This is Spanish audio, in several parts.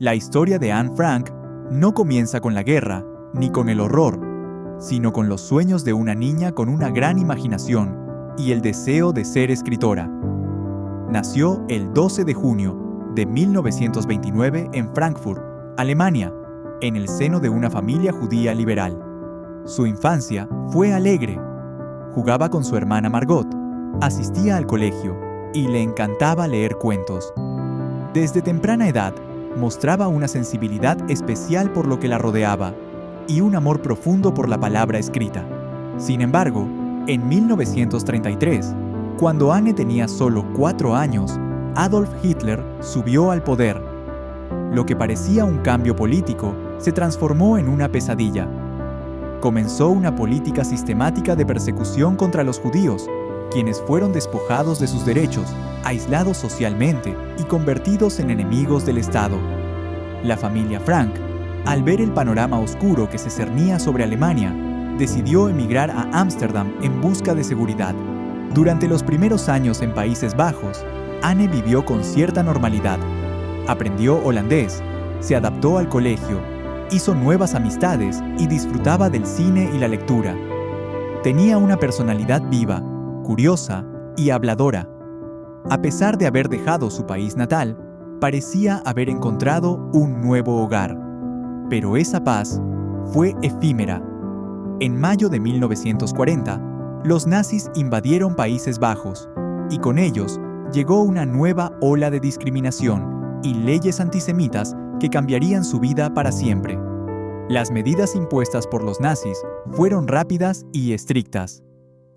La historia de Anne Frank no comienza con la guerra ni con el horror, sino con los sueños de una niña con una gran imaginación y el deseo de ser escritora. Nació el 12 de junio de 1929 en Frankfurt, Alemania, en el seno de una familia judía liberal. Su infancia fue alegre. Jugaba con su hermana Margot, asistía al colegio y le encantaba leer cuentos. Desde temprana edad, mostraba una sensibilidad especial por lo que la rodeaba y un amor profundo por la palabra escrita. Sin embargo, en 1933, cuando Anne tenía solo 4 años, Adolf Hitler subió al poder. Lo que parecía un cambio político se transformó en una pesadilla. Comenzó una política sistemática de persecución contra los judíos, quienes fueron despojados de sus derechos, aislados socialmente y convertidos en enemigos del Estado. La familia Frank, al ver el panorama oscuro que se cernía sobre Alemania, decidió emigrar a Ámsterdam en busca de seguridad. Durante los primeros años en Países Bajos, Anne vivió con cierta normalidad. Aprendió holandés, se adaptó al colegio, hizo nuevas amistades y disfrutaba del cine y la lectura. Tenía una personalidad viva, curiosa y habladora. A pesar de haber dejado su país natal, parecía haber encontrado un nuevo hogar. Pero esa paz fue efímera. En mayo de 1940, los nazis invadieron Países Bajos y con ellos llegó una nueva ola de discriminación y leyes antisemitas que cambiarían su vida para siempre. Las medidas impuestas por los nazis fueron rápidas y estrictas.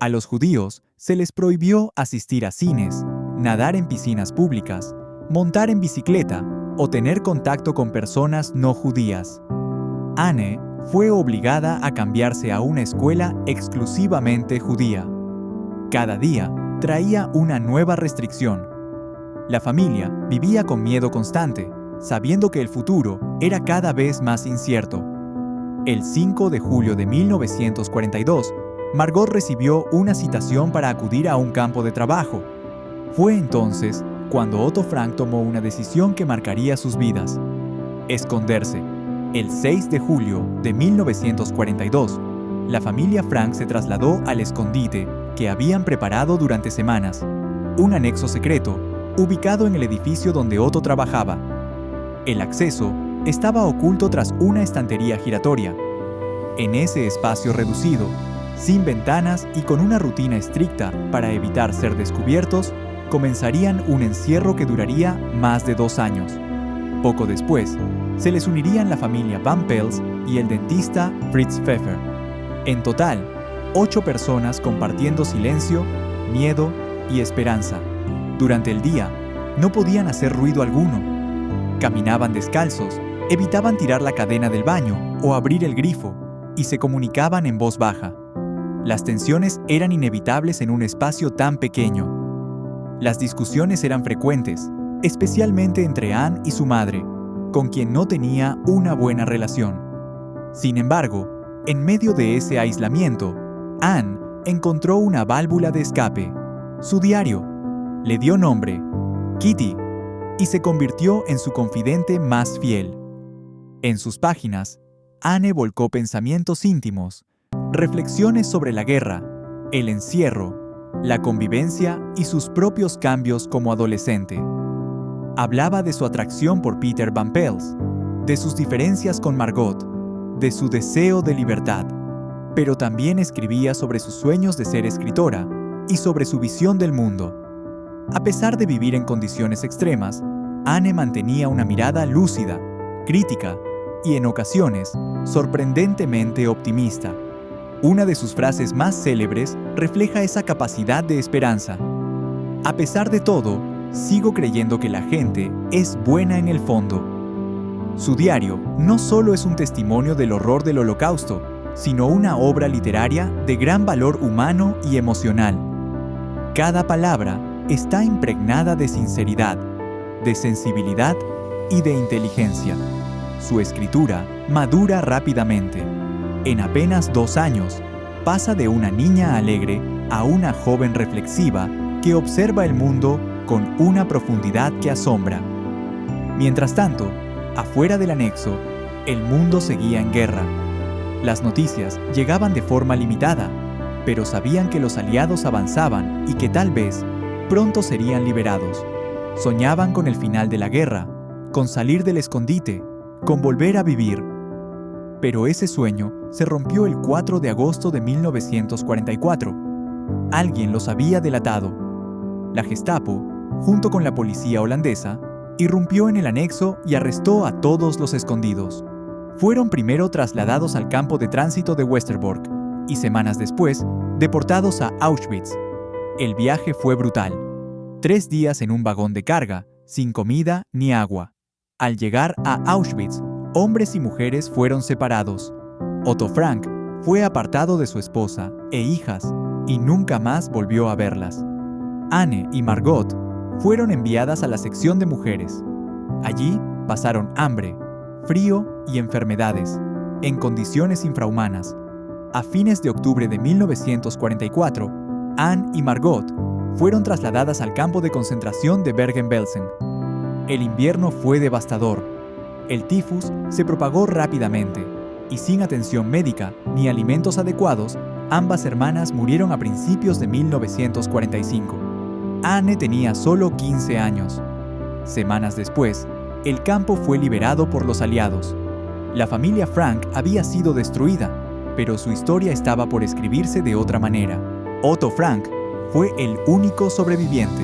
A los judíos se les prohibió asistir a cines, nadar en piscinas públicas, montar en bicicleta o tener contacto con personas no judías. Anne fue obligada a cambiarse a una escuela exclusivamente judía. Cada día traía una nueva restricción. La familia vivía con miedo constante, sabiendo que el futuro era cada vez más incierto. El 5 de julio de 1942, Margot recibió una citación para acudir a un campo de trabajo. Fue entonces cuando Otto Frank tomó una decisión que marcaría sus vidas: esconderse. El 6 de julio de 1942, la familia Frank se trasladó al escondite que habían preparado durante semanas, un anexo secreto ubicado en el edificio donde Otto trabajaba. El acceso estaba oculto tras una estantería giratoria. En ese espacio reducido, sin ventanas y con una rutina estricta para evitar ser descubiertos, comenzarían un encierro que duraría más de 2 años. Poco después, se les unirían la familia Van Pels y el dentista Fritz Pfeffer. En total, 8 personas compartiendo silencio, miedo y esperanza. Durante el día, no podían hacer ruido alguno. Caminaban descalzos, evitaban tirar la cadena del baño o abrir el grifo, y se comunicaban en voz baja. Las tensiones eran inevitables en un espacio tan pequeño. Las discusiones eran frecuentes, especialmente entre Anne y su madre, con quien no tenía una buena relación. Sin embargo, en medio de ese aislamiento, Anne encontró una válvula de escape: su diario. Le dio nombre, Kitty, y se convirtió en su confidente más fiel. En sus páginas, Anne volcó pensamientos íntimos, reflexiones sobre la guerra, el encierro, la convivencia y sus propios cambios como adolescente. Hablaba de su atracción por Peter Van Pels, de sus diferencias con Margot, de su deseo de libertad, pero también escribía sobre sus sueños de ser escritora y sobre su visión del mundo. A pesar de vivir en condiciones extremas, Anne mantenía una mirada lúcida, crítica y, en ocasiones, sorprendentemente optimista. Una de sus frases más célebres refleja esa capacidad de esperanza: a pesar de todo, sigo creyendo que la gente es buena en el fondo. Su diario no solo es un testimonio del horror del Holocausto, sino una obra literaria de gran valor humano y emocional. Cada palabra está impregnada de sinceridad, de sensibilidad y de inteligencia. Su escritura madura rápidamente. En apenas 2 años, pasa de una niña alegre a una joven reflexiva que observa el mundo con una profundidad que asombra. Mientras tanto, Afuera del anexo, el mundo seguía en guerra. Las noticias llegaban de forma limitada, pero sabían que los aliados avanzaban y que tal vez pronto serían liberados. Soñaban con el final de la guerra, con salir del escondite, con volver a vivir. Pero ese sueño se rompió el 4 de agosto de 1944. Alguien los había delatado. La Gestapo, junto con la policía holandesa, irrumpió en el anexo y arrestó a todos los escondidos. Fueron primero trasladados al campo de tránsito de Westerbork y semanas después deportados a Auschwitz. El viaje fue brutal. 3 días en un vagón de carga, sin comida ni agua. Al llegar a Auschwitz, hombres y mujeres fueron separados. Otto Frank fue apartado de su esposa e hijas y nunca más volvió a verlas. Anne y Margot fueron enviadas a la sección de mujeres. Allí pasaron hambre, frío y enfermedades, en condiciones infrahumanas. A fines de octubre de 1944, Anne y Margot fueron trasladadas al campo de concentración de Bergen-Belsen. El invierno fue devastador. El tifus se propagó rápidamente, y sin atención médica ni alimentos adecuados, ambas hermanas murieron a principios de 1945. Anne tenía solo 15 años. Semanas después, el campo fue liberado por los aliados. La familia Frank había sido destruida, pero su historia estaba por escribirse de otra manera. Otto Frank fue el único sobreviviente.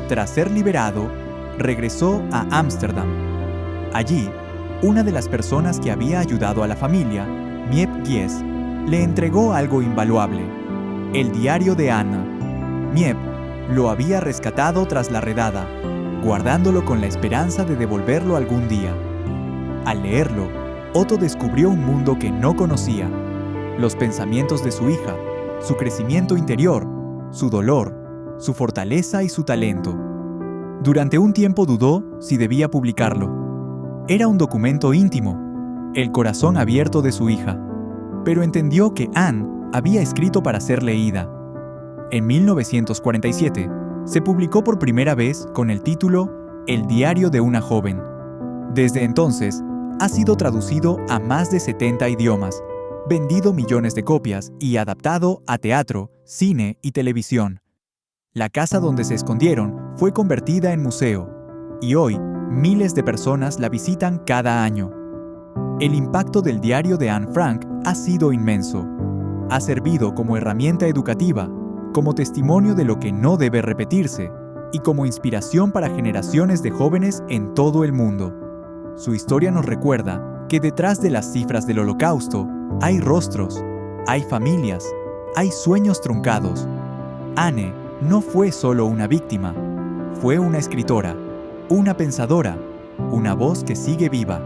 Tras ser liberado, regresó a Ámsterdam. Allí, una de las personas que había ayudado a la familia, Miep Gies, le entregó algo invaluable: el diario de Anna. Miep lo había rescatado tras la redada, guardándolo con la esperanza de devolverlo algún día. Al leerlo, Otto descubrió un mundo que no conocía: los pensamientos de su hija, su crecimiento interior, su dolor, su fortaleza y su talento. Durante un tiempo dudó si debía publicarlo. Era un documento íntimo, el corazón abierto de su hija, pero entendió que Anne había escrito para ser leída. En 1947, se publicó por primera vez con el título El diario de una joven. Desde entonces, ha sido traducido a más de 70 idiomas, vendido millones de copias y adaptado a teatro, cine y televisión. La casa donde se escondieron fue convertida en museo, y hoy miles de personas la visitan cada año. El impacto del diario de Anne Frank ha sido inmenso. Ha servido como herramienta educativa, como testimonio de lo que no debe repetirse y como inspiración para generaciones de jóvenes en todo el mundo. Su historia nos recuerda que detrás de las cifras del Holocausto hay rostros, hay familias, hay sueños truncados. Anne no fue solo una víctima, fue una escritora, una pensadora, una voz que sigue viva.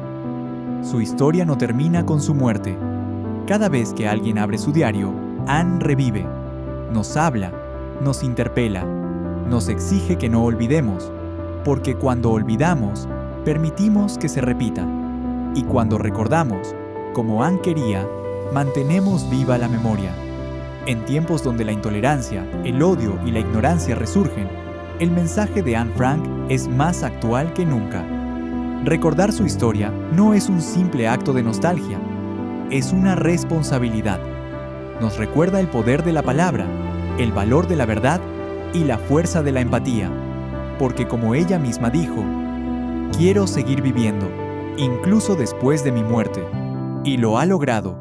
Su historia no termina con su muerte. Cada vez que alguien abre su diario, Anne revive. Nos habla, nos interpela, nos exige que no olvidemos, porque cuando olvidamos, permitimos que se repita. Y cuando recordamos, como Anne quería, mantenemos viva la memoria. En tiempos donde la intolerancia, el odio y la ignorancia resurgen, el mensaje de Anne Frank es más actual que nunca. Recordar su historia no es un simple acto de nostalgia, es una responsabilidad. Nos recuerda el poder de la palabra, el valor de la verdad y la fuerza de la empatía. Porque como ella misma dijo, quiero seguir viviendo, incluso después de mi muerte. Y lo ha logrado.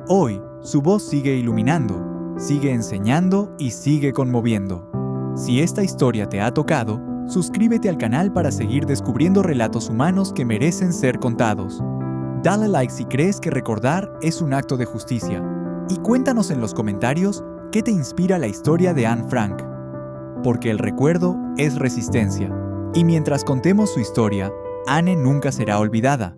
Hoy, su voz sigue iluminando, sigue enseñando y sigue conmoviendo. Si esta historia te ha tocado, suscríbete al canal para seguir descubriendo relatos humanos que merecen ser contados. Dale like si crees que recordar es un acto de justicia. Y cuéntanos en los comentarios qué te inspira la historia de Anne Frank. Porque el recuerdo es resistencia. Y mientras contemos su historia, Anne nunca será olvidada.